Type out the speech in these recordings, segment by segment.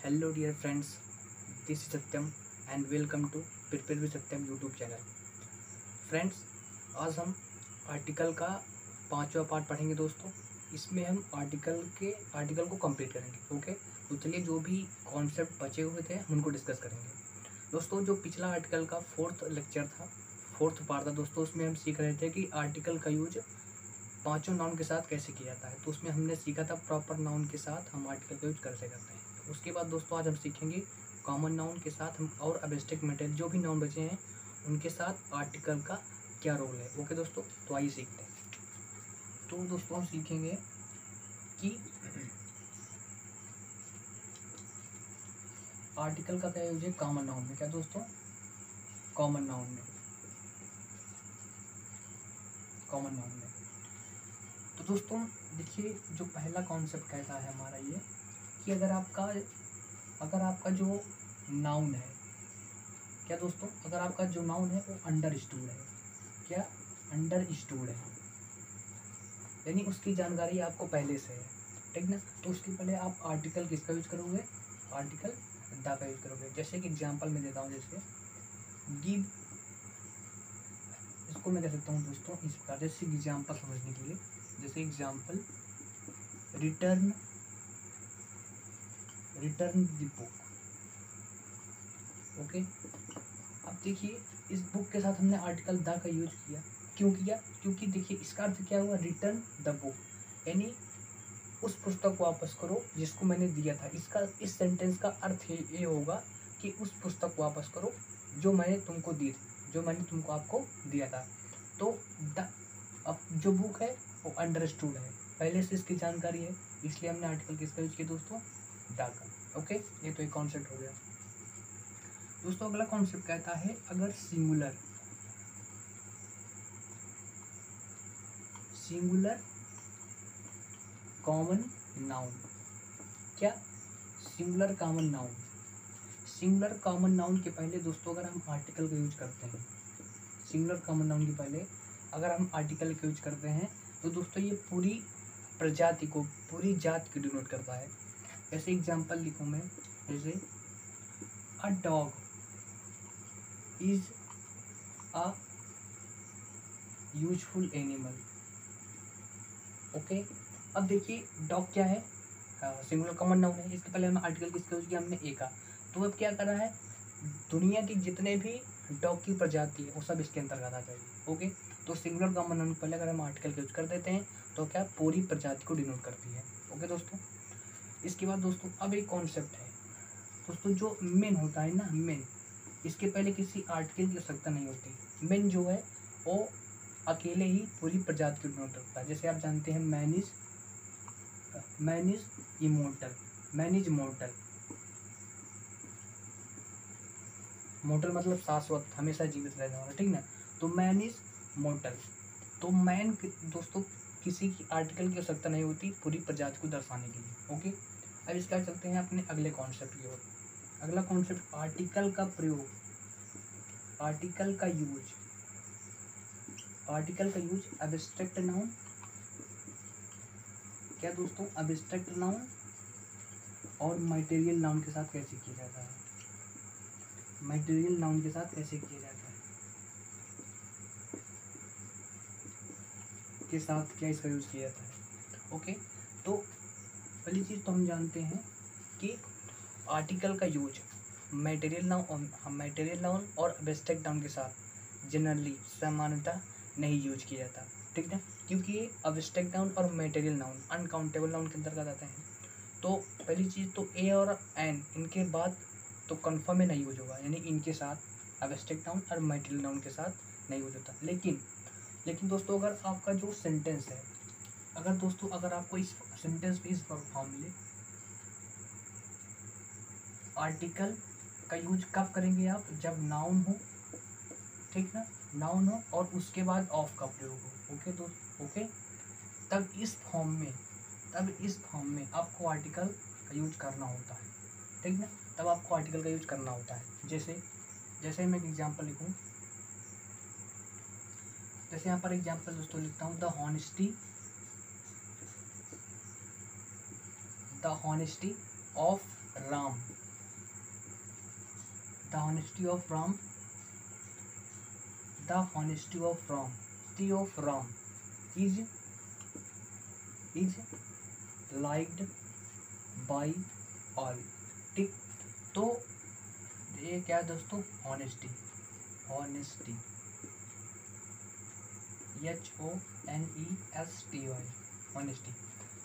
Hello dear friends, this is Satyam and welcome to prepare with Satyam YouTube channel. Friends, आज हम article का 5वां part पढ़ेंगे दोस्तों। इसमें हम आर्टिकल को कंप्लीट करेंगे। ओके, तो चलिए जो भी कॉन्सेप्ट बचे हुए थे हम उनको डिस्कस करेंगे। दोस्तों, जो पिछला आर्टिकल का 4th लेक्चर था, 4th पार्ट था दोस्तों, उसमें हम सीख रहे थे कि आर्टिकल का यूज पांचों नाउन के साथ कैसे किया जाता है। तो उसमें हमने सीखा था प्रॉपर नाउन के साथ हम आर्टिकल का यूज कैसे करते हैं। उसके बाद दोस्तों आज हम सीखेंगे कॉमन नाउन के साथ हम और एब्स्ट्रैक्ट मटेरियल जो भी नाउन बचे हैं उनके साथ आर्टिकल का क्या रोल है। ओके दोस्तों, तो आइए सीखते हैं। तो दोस्तों हम सीखेंगे कि आर्टिकल का क्या यूज है कॉमन नाउन में। क्या दोस्तों, कॉमन नाउन में तो दोस्तों देखिए, जो पहला कॉन्सेप्ट कहता है हमारा ये कि अगर आपका जो नाउन है, क्या दोस्तों, अगर आपका जो नाउन है वो अंडरस्टूड है, क्या अंडरस्टूड है, यानी उसकी जानकारी आपको पहले से है, ठीक ना। तो उसके पहले आप आर्टिकल किसका यूज करोगे, आर्टिकल द का यूज करोगे। जैसे कि एग्जांपल में देता हूँ, जैसे गिव, इसको मैं कह सकता हूँ दोस्तों इस प्रकार, जैसे एग्जांपल समझने के लिए, जैसे example return the book. Okay, अब देखिए इस बुक के साथ हमने आर्टिकल द का यूज किया। क्यों किया? क्योंकि देखिए इसका अर्थ क्या हुआ, रिटर्न द बुक, यानी उस पुस्तक को वापस करो जिसको मैंने दिया था। इस सेंटेंस का अर्थ ये होगा कि उस पुस्तक को वापस करो जो मैंने तुमको दी थी, जो मैंने तुमको आपको दिया था। तो द, अब जो बुक है वो अंडरस्टूड है, पहले से इसकी जानकारी है, इसलिए हमने आर्टिकल किसका यूज किया दोस्तों, द का। ओके, ये तो एक कॉन्सेप्ट हो गया दोस्तों। अगला कॉन्सेप्ट कहता है अगर सिंगुलर कॉमन नाउन, क्या singular common noun, singular common noun के पहले दोस्तों अगर हम आर्टिकल का यूज करते हैं, सिंगुलर कॉमन नाउन के पहले अगर हम आर्टिकल का यूज करते हैं तो दोस्तों ये पूरी प्रजाति को, पूरी जात को डिनोट करता है। ऐसे एग्जांपल लिखूं मैं, जैसे a dog is a useful animal. Okay, अब देखिए डॉग क्या है, सिंगुलर कॉमन नाउन है। इसके पहले हम आर्टिकल किसका यूज किया, हमने ए का। तो अब क्या कर रहा है, दुनिया की जितने भी डॉग की प्रजाति है वो सब इसके अंतर्गत आ जाएगी। ओके, तो सिंगुलर कॉमन नाउन पहले अगर हम आर्टिकल का यूज कर देते हैं तो क्या पूरी प्रजाति को डिनोट करती है। ओके दोस्तों, इसके बाद दोस्तों अब एक कॉन्सेप्ट है दोस्तों, जो मेन होता है ना, मेन, इसके पहले किसी आर्टिकल की आवश्यकता नहीं होती। मेन जो है वो अकेले ही पूरी प्रजाति को डिनोट करता है। जैसे आप जानते हैं man is immortal, man is mortal, mortal मतलब शाश्वत, हमेशा जीवित रहने वाला, ठीक ना। तो मैन इज मोटल, तो मैन दोस्तों किसी की आर्टिकल की आवश्यकता नहीं होती पूरी प्रजाति को दर्शाने के लिए। ओके, अब इसका चलते हैं अपने अगले कॉन्सेप्ट की ओर। अगला कॉन्सेप्ट आर्टिकल का प्रयोग, आर्टिकल का यूज, एब्स्ट्रैक्ट नाउन, क्या दोस्तों, एब्स्ट्रैक्ट नाउन और मटेरियल नाउन के साथ कैसे किया जाता है, मटेरियल नाउन के साथ कैसे किया जाता है, के साथ क्या इसका यूज किया जाता है। ओके, तो पहली चीज तो हम जानते हैं कि आर्टिकल का यूज मटेरियल नाउन और एब्स्ट्रैक्ट नाउन के साथ जनरली सामान्यतः नहीं यूज किया जाता, ठीक है। क्योंकि ये एब्स्ट्रैक्ट नाउन और मटेरियल नाउन अनकाउंटेबल नाउन के अंतर्गत आते हैं। तो पहली चीज तो ए और एन, इनके बाद तो कन्फर्म में नहीं यूज होगा, यानी इनके साथ एब्स्ट्रैक्ट नाउन और मटेरियल नाउन के साथ नहीं यूज होता। लेकिन दोस्तों अगर आपका जो सेंटेंस है, अगर आपको इस सेंटेंस में इस फॉर्म मिले, आर्टिकल का यूज कब करेंगे आप, जब नाउन हो, ठीक ना, नाउन हो और उसके बाद ऑफ का प्रयोग हो। ओके तो ओके, तब इस फॉर्म में आपको आर्टिकल का यूज करना होता है, ठीक ना, तब आपको आर्टिकल का यूज करना होता है। जैसे मैं एक एग्जांपल लिखूं, जैसे यहाँ पर एग्जांपल दोस्तों लिखता हूँ, the honesty of Ram, the honesty of Ram, the honesty of Ram, T of Ram is liked by all. ठीक, तो ये क्या है दोस्तों, ऑनेस्टी, ऑनेस्टी, HONESTY, ऑनेस्टी।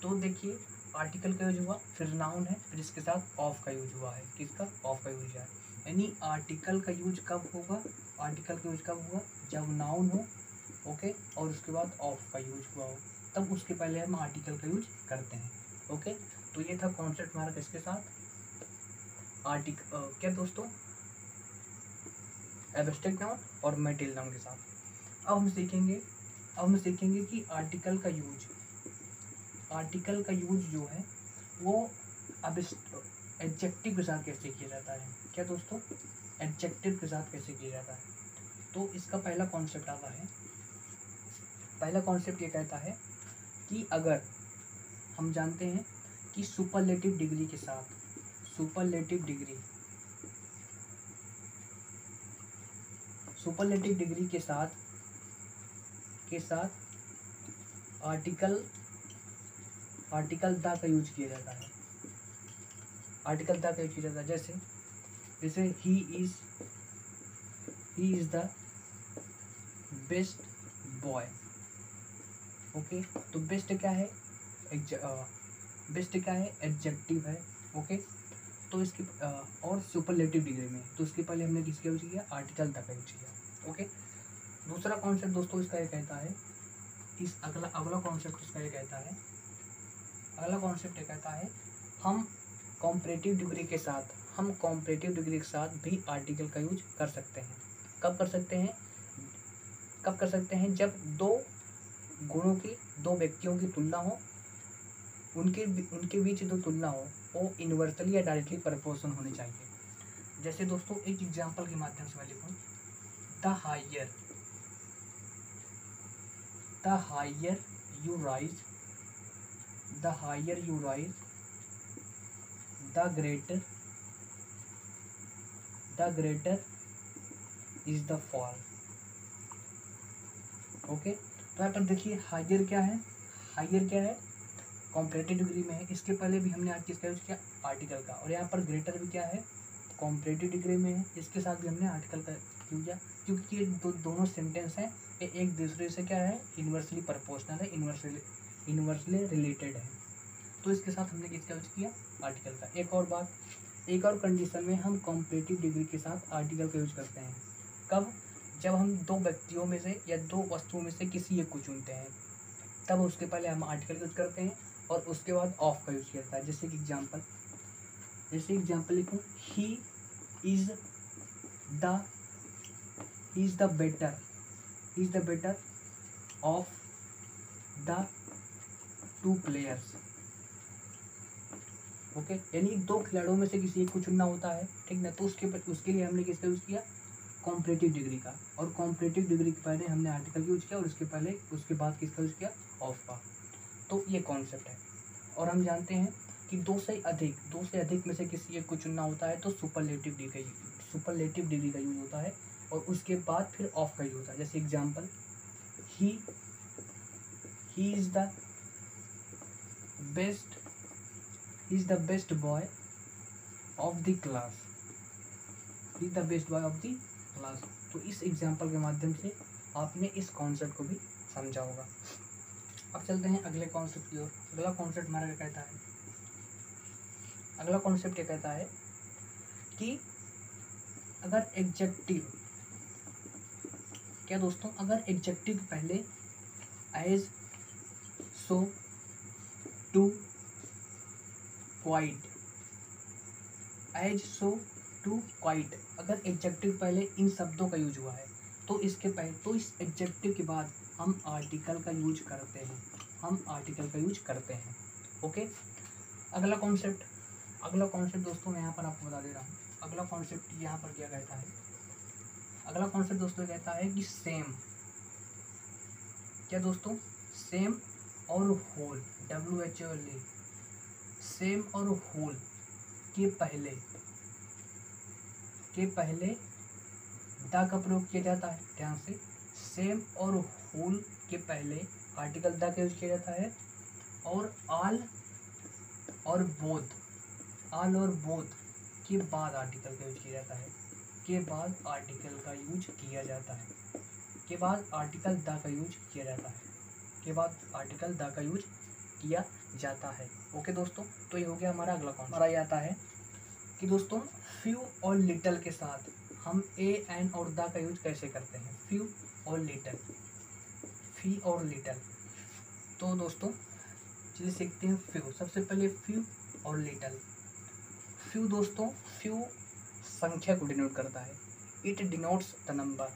तो देखिए आर्टिकल का यूज हुआ, फिर नाउन है, फिर इसके साथ ऑफ का यूज हुआ है। किसका, ऑफ का यूज हुआ है। यानी आर्टिकल का यूज कब होगा, आर्टिकल का यूज कब हुआ, जब नाउन हो, ओके, और उसके बाद ऑफ का यूज हुआ हो, तब उसके पहले हम आर्टिकल का यूज करते हैं। ओके, तो ये था कॉन्सेप्ट हमारा किसके साथ, आर्टिकल क्या दोस्तों, एब्स्ट्रैक्ट नाउन और मेटेरियल नाउन के साथ। अब हम सीखेंगे कि आर्टिकल का यूज, आर्टिकल का यूज जो है वो अब एडजेक्टिव के साथ कैसे किया जाता है। क्या दोस्तों, एडजेक्टिव के साथ कैसे किया जाता है। तो इसका पहला कॉन्सेप्ट आता है, पहला कॉन्सेप्ट ये कहता है कि अगर हम जानते हैं कि सुपरलेटिव डिग्री के साथ, सुपरलेटिव डिग्री के साथ आर्टिकल द का यूज किया जाता है, आर्टिकल द का यूज किया जाता है। जैसे he is the best boy. Okay, तो बेस्ट क्या है, बेस्ट क्या है, एडजेक्टिव है। ओके, तो इसकी और सुपरलेटिव डिग्री में, तो इसके पहले हमने किसका यूज किया, आर्टिकल द का यूज किया। ओके, दूसरा कॉन्सेप्ट दोस्तों इसका ये कहता है, इस अगला कॉन्सेप्ट इसका ये कहता है, अगला कॉन्सेप्ट ये कहता है हम कॉम्परेटिव डिग्री के साथ भी आर्टिकल का यूज कर सकते हैं। कब कर सकते हैं, जब दो गुणों की, दो व्यक्तियों की तुलना हो, उनके बीच जो तुलना हो वो इन्वर्सली या डायरेक्टली प्रोपोर्शनल होनी चाहिए। जैसे दोस्तों एक एग्जांपल के माध्यम से मैं लिखूं, the higher you rise, the greater is the fall. Okay, तो यहाँ पर देखिए हायर क्या है, कॉम्परेटिव डिग्री में है। इसके पहले भी हमने आज किसका यूज किया, आर्टिकल का। और यहाँ पर ग्रेटर भी क्या है, कॉम्परेटिव डिग्री में है। इसके साथ भी हमने आर्टिकल का यूज किया, क्योंकि ये दोनों सेंटेंस हैं, ये एक दूसरे से क्या है, इन्वर्सली प्रोपोर्शनल है, इन्वर्सली रिलेटेड है। तो इसके साथ हमने किसका यूज किया, आर्टिकल का। एक और कंडीशन में हम कॉम्परेटिव डिग्री के साथ आर्टिकल का यूज करते हैं। कब, जब हम दो व्यक्तियों में से या दो वस्तुओं में से किसी एक को चुनते हैं, तब उसके पहले हम आर्टिकल यूज करते हैं और उसके बाद ऑफ का यूज किया जाता है। जैसे एग्जाम्पल लिखूँ, he is the better of the two players. Okay, यानी दो खिलाड़ियों में से किसी एक को चुनना होता है, ठीक ना। तो उसके लिए हमने किसका यूज किया, कॉम्परेटिव डिग्री का। और कॉम्परेटिव डिग्री के पहले हमने आर्टिकल यूज किया और उसके बाद किसका यूज किया, ऑफ का। तो ये कॉन्सेप्ट है। और हम जानते हैं कि दो से अधिक में से किसी एक को चुनना होता है तो सुपरलेटिव डिग्री का यूज होता है और उसके बाद फिर ऑफ का यूज होता है। जैसे example, he is the best boy of the class, तो इस एग्जाम्पल के माध्यम से आपने इस कॉन्सेप्ट को भी समझा होगा। अब चलते हैं अगले कॉन्सेप्ट की ओर। अगला कॉन्सेप्ट हमारा क्या कहता है, अगला कॉन्सेप्ट ये कहता है कि अगर एडजेक्टिव, क्या दोस्तों, अगर एडजेक्टिव के पहले एज, सो, टू, क्वाइट, अगर एडजेक्टिव पहले इन शब्दों का यूज हुआ है तो इस एडजेक्टिव के बाद हम आर्टिकल का यूज करते हैं। ओके, अगला कॉन्सेप्ट दोस्तों मैं यहाँ पर आपको बता दे रहा हूँ। अगला कॉन्सेप्ट यहाँ पर क्या कहता है, अगला कॉन्सेप्ट दोस्तों कहता है कि सेम, क्या दोस्तों, सेम और होल, WHOL, सेम और होल के पहले द का प्रयोग किया जाता है, ध्यान से। सेम और होल के पहले आर्टिकल द का यूज किया जाता है, और ऑल और बोथ के बाद आर्टिकल का यूज किया जाता है, के बाद आर्टिकल द का यूज किया जाता है, ओके दोस्तों। तो ये हो गया हमारा अगला कॉन्सेप्ट। हमारा ये आता है कि दोस्तों फ्यू और लिटल के साथ हम ए एन और द का यूज कैसे करते हैं। फ्यू और लिटल। तो दोस्तों चलिए सीखते हैं फ्यू। सबसे पहले फ्यू और लिटल। फ्यू दोस्तों, फ्यू संख्या को डिनोट करता है, इट डिनोट्स द नंबर।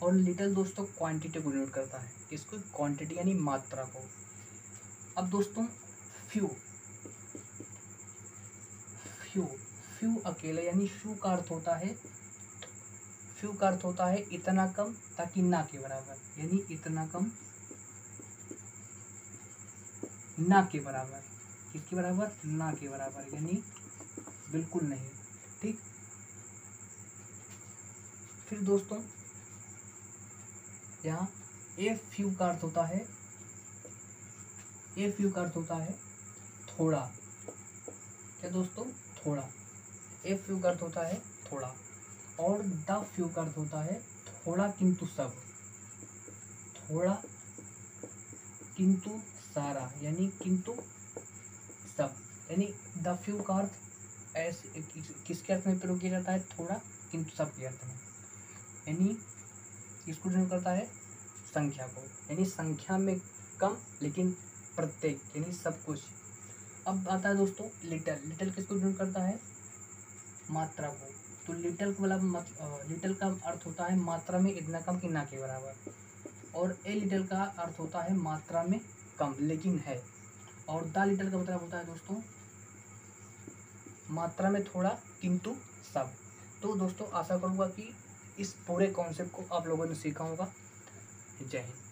और लिटल दोस्तों क्वांटिटी को डिनोट करता है, किसको? क्वांटिटी यानी मात्रा को। अब दोस्तों फ्यू अकेले यानी फ्यू का अर्थ होता है इतना कम ताकि ना के बराबर, यानी इतना कम ना के बराबर। किसके बराबर? ना के बराबर, यानी बिल्कुल नहीं, ठीक। फिर दोस्तों यहाँ ए फ्यू का अर्थ होता है थोड़ा। क्या दोस्तों? थोड़ा। ए फ्यू का अर्थ होता है थोड़ा, और द फ्यू का अर्थ होता है थोड़ा किंतु सब, थोड़ा किंतु सारा, यानी किंतु सब। यानी द फ्यू का अर्थ ऐसे किसके अर्थ में प्रयोग किया जाता है? थोड़ा किंतु सब के अर्थ में, यानी इसको डिनोट करता है संख्या को, यानी संख्या में कम लेकिन प्रत्येक, यानी सब कुछ। अब आता है दोस्तों लिटल किसको डिनोट करता है? मात्रा को। तो लिटल का अर्थ होता है मात्रा में इतना कम कि ना के बराबर, और ए लिटल का अर्थ होता है मात्रा में कम लेकिन है, और द लिटल का मतलब होता है दोस्तों मात्रा में थोड़ा किंतु सब। तो दोस्तों आशा करूँगा कि इस पूरे कॉन्सेप्ट को आप लोगों ने सीखा होगा। जय हिंद।